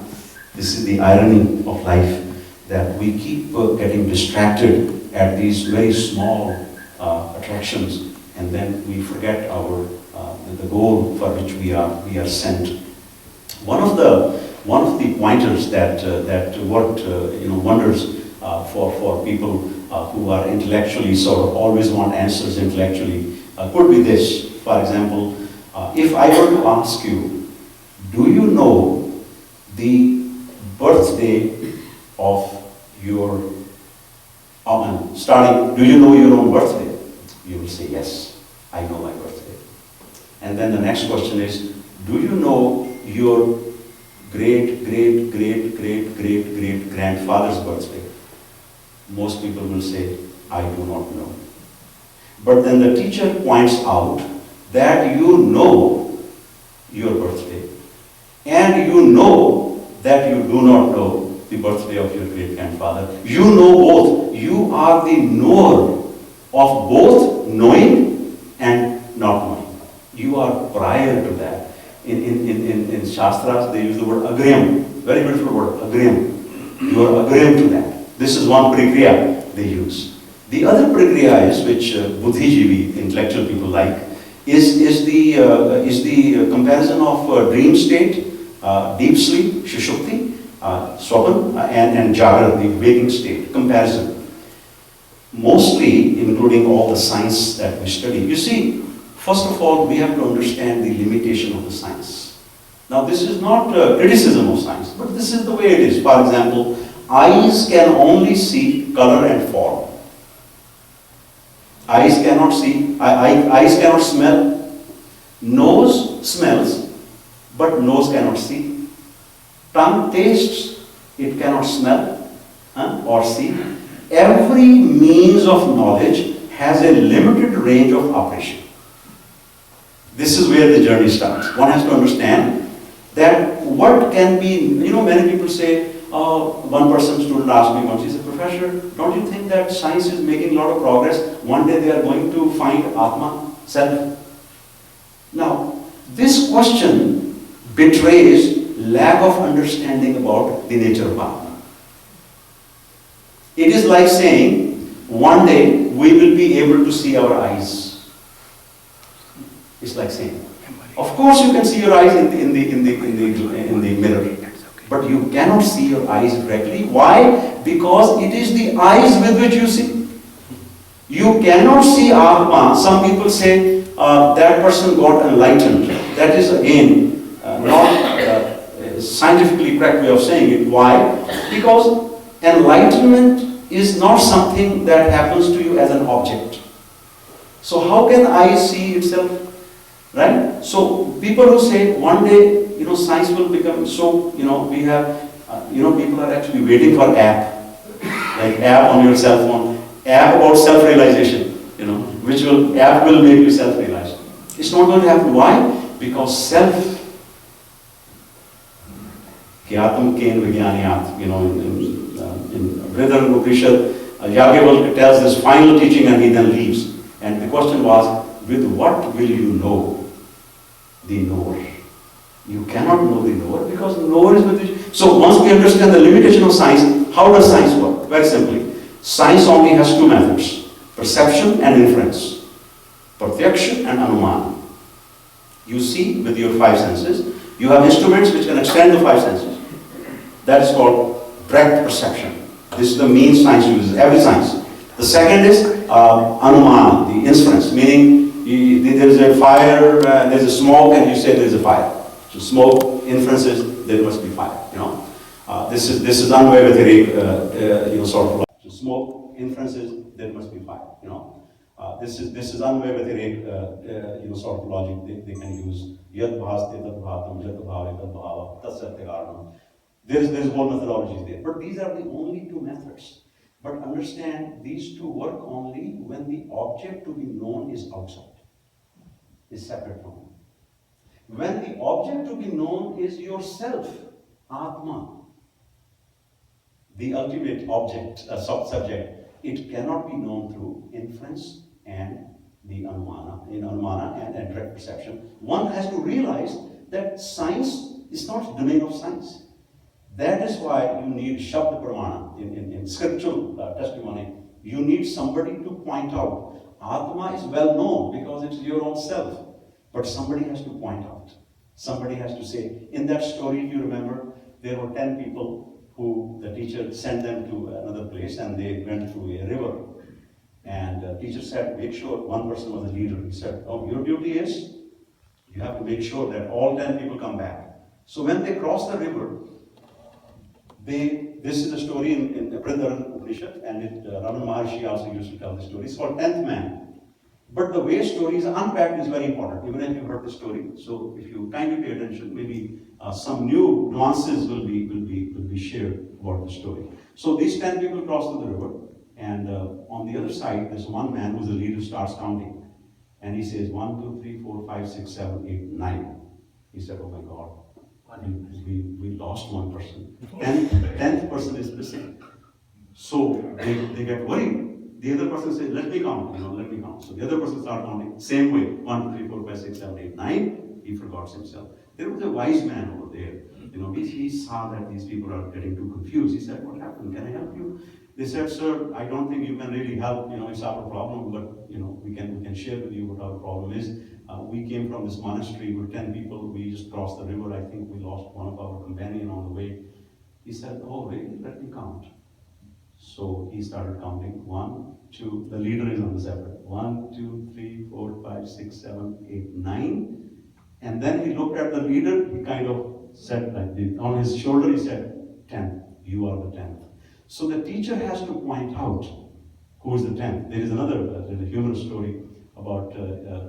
This is the irony of life, that we keep getting distracted at these very small attractions, and then we forget the goal for which we are sent. One of the pointers that worked wonders for people who are intellectually sort of always want answers intellectually could be this. For example, if I were to ask you, do you know the birthday of your do you know your own birthday? You will say, yes, I know my birthday. And then the next question is, do you know your great grandfather's birthday? Most people will say, I do not know. But then the teacher points out that you know your birthday, and you know that you do not know the birthday of your great-grandfather. You know both. You are the knower of both knowing and not knowing. You are prior to that. In Shastras, they use the word agriyam. Very beautiful word, agriyam. You are agriyam to that. This is one prakriya they use. The other prakriya is, which buddhijivi, intellectual people like, is the comparison of dream state, deep sleep, shushupti, Swapan, and Jagra, the waking state, comparison. Mostly, including all the science that we study. You see, first of all, we have to understand the limitation of the science. Now, this is not criticism of science, but this is the way it is. For example, eyes can only see color and form. Eyes cannot see, eyes cannot smell. Nose smells, but nose cannot see. Tongue tastes, it cannot smell or see. Every means of knowledge has a limited range of operation. This is where the journey starts. One has to understand that what can be, many people say, one student asked me once, he said, Professor, don't you think that science is making a lot of progress? One day they are going to find Atma, self. Now, this question betrays lack of understanding about the nature of Atma. It is like saying, one day we will be able to see our eyes. It's like saying, of course you can see your eyes in the mirror, but you cannot see your eyes directly. Why? Because it is the eyes with which you see. You cannot see Atma. Some people say that person got enlightened. That is again not a scientifically correct way of saying it. Why? Because enlightenment is not something that happens to you as an object. So how can eye see itself? Right? So people who say one day, science will become so, we have, people are actually waiting for app, like app on your cell phone, app about self-realization, which app will make you self-realized. It's not going to happen. Why? Because self, kyatam ken vijnaniyat, in Vridan Upanishad, Yagyavalkya tells this final teaching and he then leaves. And the question was, with what will you know the knower? You cannot know the knower because the knower is with you. So once we understand the limitation of science, how does science work? Very simply, science only has two methods, perception and inference, pratyaksha and anumana. You see with your five senses. You have instruments which can extend the five senses. That is called direct perception. This is the mean science uses, every science. The second is anumana, the inference, meaning there is a fire, there is a smoke, and you say there is a fire. So smoke inferences, there must be fire. This is Advaita sort of. So smoke inferences, there must be fire. This is Advaita sort of logic they can use. Yad bhaste tad bhatam, yad bhave tad bhava, tat satyakaranam. There is whole methodologies there. But these are the only two methods. But understand, these two work only when the object to be known is outside, is separate from you. When the object to be known is yourself, Atma, the ultimate object, subject, it cannot be known through inference and the anumana and direct perception. One has to realize that science is not the domain of science. That is why you need Shabda Pramana in scriptural testimony. You need somebody to point out. Atma is well known because it's your own self. But somebody has to point out. Somebody has to say, in that story, you remember, there were 10 people who the teacher sent them to another place and they went through a river. And the teacher said, make sure one person was a leader. He said, your duty is, you have to make sure that all 10 people come back. So when they cross the river, this is a story in the Brindaran Upanishad, and Ramana Maharshi also used to tell the story. It's called 10th Man. But the way stories are unpacked is very important, even if you heard the story. So if you kindly pay attention, maybe some new nuances will be shared about the story. So these 10 people cross to the river, and on the other side, there's one man who's the leader, starts counting. And he says, 1, 2, 3, 4, 5, 6, 7, 8, 9. He said, oh my God. We lost one person. 10th person is missing. So they get worried. The other person says, let me count, let me count. So the other person starts counting, same way, 1, 2, 3, 4, 5, 6, 7, 8, 9. He forgot himself. There was a wise man over there. He saw that these people are getting too confused. He said, what happened? Can I help you? They said, sir, I don't think you can really help. It's our problem, but we can share with you what our problem is. We came from this monastery with 10 people. We just crossed the river. I think we lost one of our companion on the way. He said, oh, really? Let me count. So he started counting. 1, 2, the leader is on the separate. 1, 2, 3, 4, 5, 6, 7, 8, 9. And then he looked at the leader. He kind of said like this. On his shoulder he said, 10th. You are the 10th. So the teacher has to point out who is the 10th. There is another humorous story about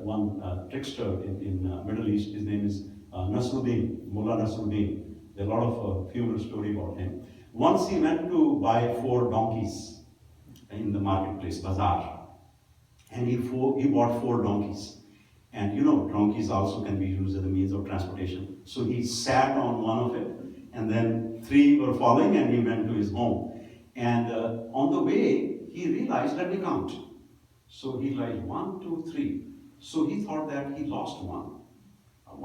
one trickster in Middle East. His name is Nasruddin, Mullah Nasruddin. There are a lot of humorous story about him. Once he went to buy 4 donkeys in the marketplace, bazaar. And he bought 4 donkeys. And donkeys also can be used as a means of transportation. So he sat on one of it, and then 3 were following, and he went to his home. And on the way, he realized, let me count. So he realized 1, 2, 3. So he thought that he lost one.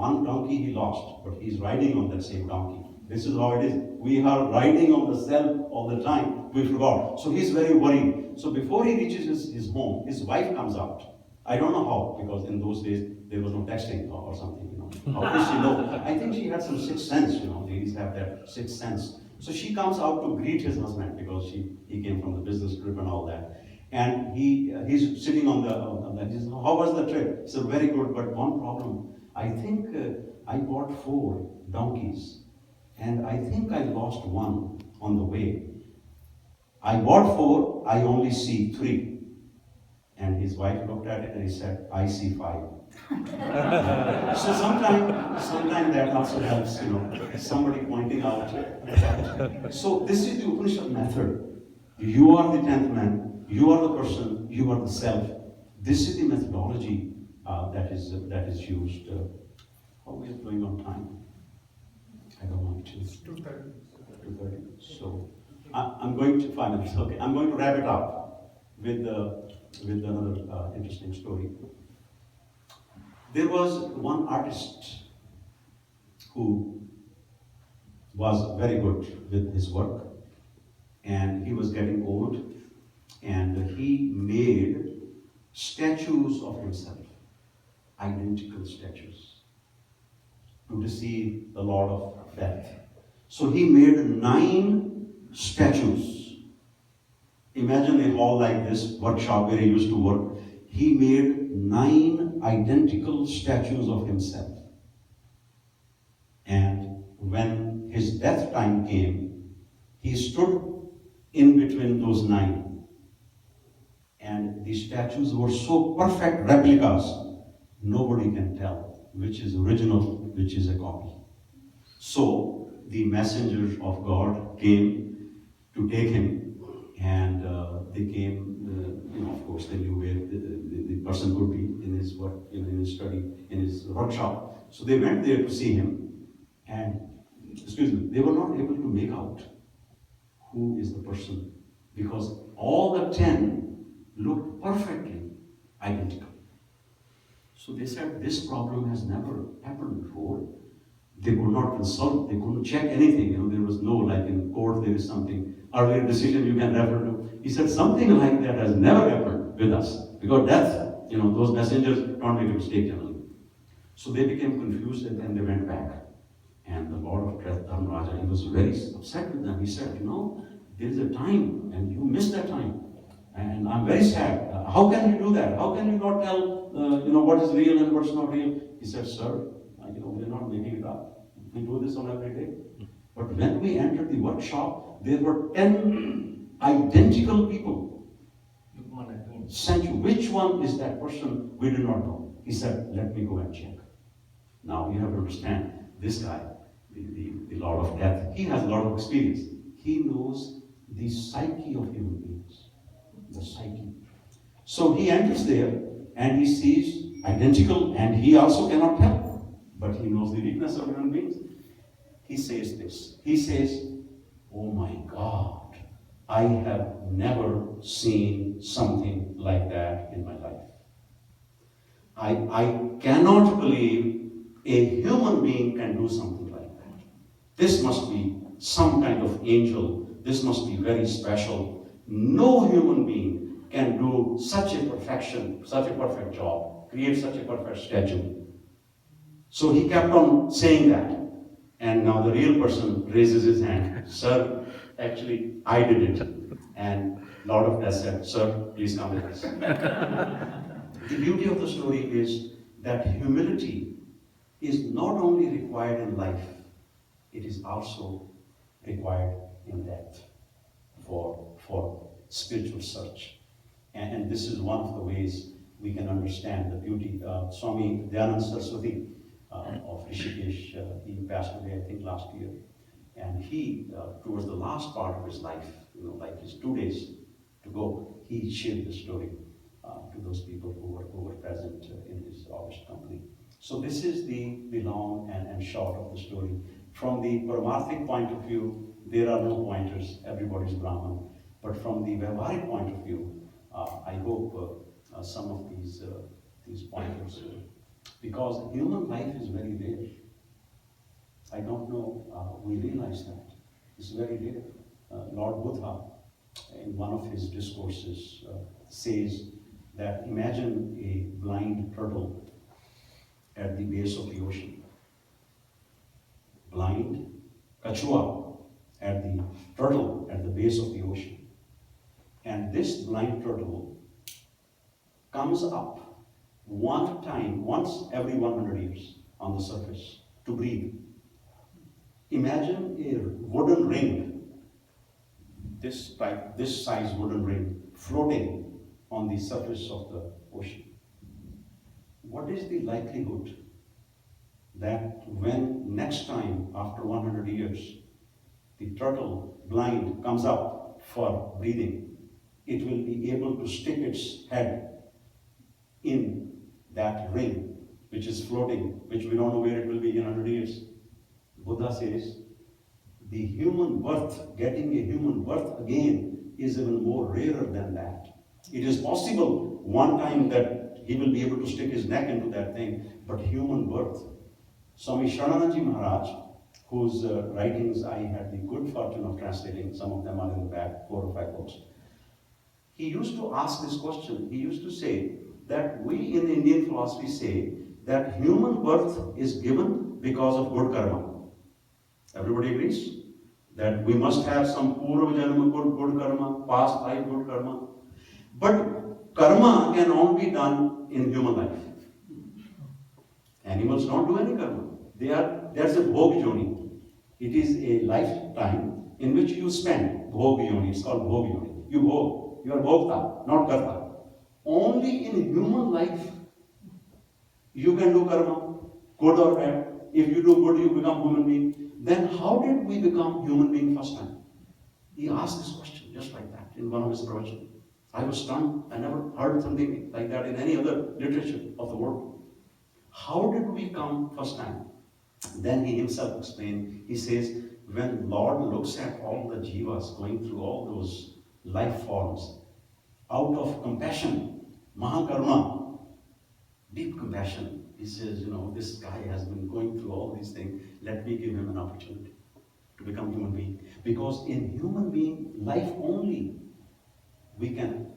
One donkey he lost, but he's riding on that same donkey. This is how it is. We are riding on the self all the time. We forgot. So he's very worried. So before he reaches his home, his wife comes out. I don't know how, because in those days there was no texting or something, How does she know? I think she had some sixth sense, ladies have that sixth sense. So she comes out to greet his husband because he came from the business trip and all that. And he's sitting on the he says, how was the trip? He said, very good, but one problem. I think I bought 4 donkeys, and I think I lost one on the way. I bought 4, I only see 3. And his wife looked at it and he said, I see 5. So sometimes that also helps, somebody pointing out. So this is the Upanishad method. You are the 10th man, you are the person, you are the self. This is the methodology that is used. How are we going on time? I don't want to. 2:30. 2:30. So I'm going to 5 minutes. Okay, I'm going to wrap it up with another interesting story. There was one artist who was very good with his work, and he was getting old, and he made statues of himself, identical statues, to deceive the Lord of Death. So he made 9 statues. Imagine a hall like this, workshop where he used to work. He made 9 identical statues of himself. And when his death time came, he stood in between those 9. And the statues were so perfect replicas, nobody can tell which is original, which is a copy. So the messengers of God came to take him, and they came, of course they knew where the person could be in his work, in his study, in his workshop. So they went there to see him, and they were not able to make out who is the person, because all the 10 looked perfectly identical. So they said, this problem has never happened before. They could not consult, they couldn't check anything. There was no, like in court, there is something, earlier decision you can refer to. He said, something like that has never happened with us. Because death, those messengers don't make a mistake generally. So they became confused, and then they went back. And the Lord of Death, Dharmaraja, he was very upset with them. He said, there is a time, and you missed that time. And I'm very sad. How can you do that? How can you not tell, what is real and what's not real? He said, sir, we're not making it up. We do this on every day. But when we entered the workshop, there were 10 identical people. Sent you. Which one is that person? We do not know. He said, let me go and check. Now you have to understand, this guy, the Lord of Death, he has a lot of experience. He knows the psyche of human beings. The psyche. So he enters there and he sees identical, and he also cannot tell, but he knows the weakness of human beings. He says this. He says, oh my God, I have never seen something like that in my life. I cannot believe a human being can do something like that. This must be some kind of angel. This must be very special. No human being can do such a perfection, such a perfect job, create such a perfect statue. So he kept on saying that. And now the real person raises his hand. Sir, actually, I did it. And Lord of Death said, sir, please come with us. The beauty of the story is that humility is not only required in life, it is also required in death for spiritual search. And this is one of the ways we can understand the beauty. Swami Dayananda Saraswati of Rishikesh, he passed away, I think, last year. And he, towards the last part of his life, like his 2 days to go, he shared this story. to those people who were present in his august company. So this is the long and short of the story. From the paramarthic point of view, there are no pointers, everybody's Brahman. But from the Vyavaharic point of view, I hope some of these pointers, because human life is very rare. I don't know, we realize that. It's very rare. Lord Buddha, in one of his discourses, says that imagine a blind turtle at the base of the ocean. Blind kachua at the turtle at the base of the ocean. And this blind turtle comes up once every 100 years on the surface to breathe. Imagine a wooden ring, this size wooden ring, floating on the surface of the ocean. What is the likelihood that when next time, after 100 years, the turtle, blind, comes up for breathing, it will be able to stick its head in that ring, which is floating, which we don't know where it will be in 100 years? Buddha says, the human birth, getting a human birth again, is even more rarer than that. It is possible one time that he will be able to stick his neck into that thing, but human birth. Swami Sharananji Maharaj, whose writings I had the good fortune of translating, some of them are in the back, 4 or 5 books. He used to ask this question. He used to say that we in Indian philosophy say that human birth is given because of good karma. Everybody agrees? That we must have some purva janma good karma, past life good karma. But karma can only be done in human life. Animals don't do any karma. There's a bhog yoni. It is a lifetime in which you spend bhog yoni. It's called bhog yoni. You bhog. You are bhogta, not karta. Only in human life you can do karma, good or bad. If you do good, you become human being. Then how did we become human being first time? He asked this question just like that in one of his pravachans. I was stunned. I never heard something like that in any other literature of the world. How did we come first time? Then he himself explained, he says, when Lord looks at all the jivas going through all those life forms, out of compassion, mahakarma, deep compassion, he says, this guy has been going through all these things, let me give him an opportunity to become human being. Because in human being life only, we can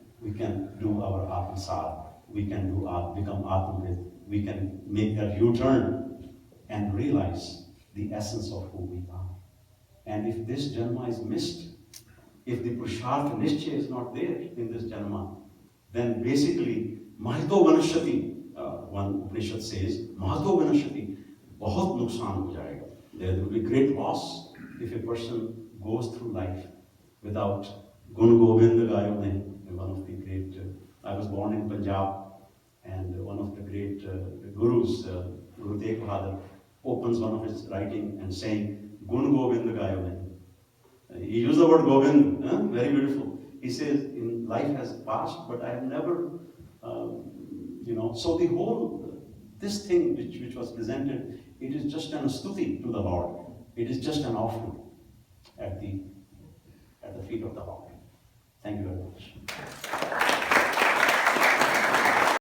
do our atmasar, we can become atmavit, we can make that U-turn and realize the essence of who we are. And if this janma is missed, if the Purushartha Nishchay is not there in this janma, then basically, Mahito Vanashati, one Upanishad says, Mahito Vanashati, bahut nuksan ho jayega. There will be great loss if a person goes through life without Gun Gobind Gayo Nahi. One of the great, I was born in Punjab, and one of the great gurus, Guru Tegh Bahadur, opens one of his writing and saying, Gun Gobind Gayo Nahi. He used the word Govind, very beautiful. He says, in life has passed, but I have never, so the whole, this thing which was presented, it is just an stuti to the Lord. It is just an offering at the feet of the Lord. Thank you very much.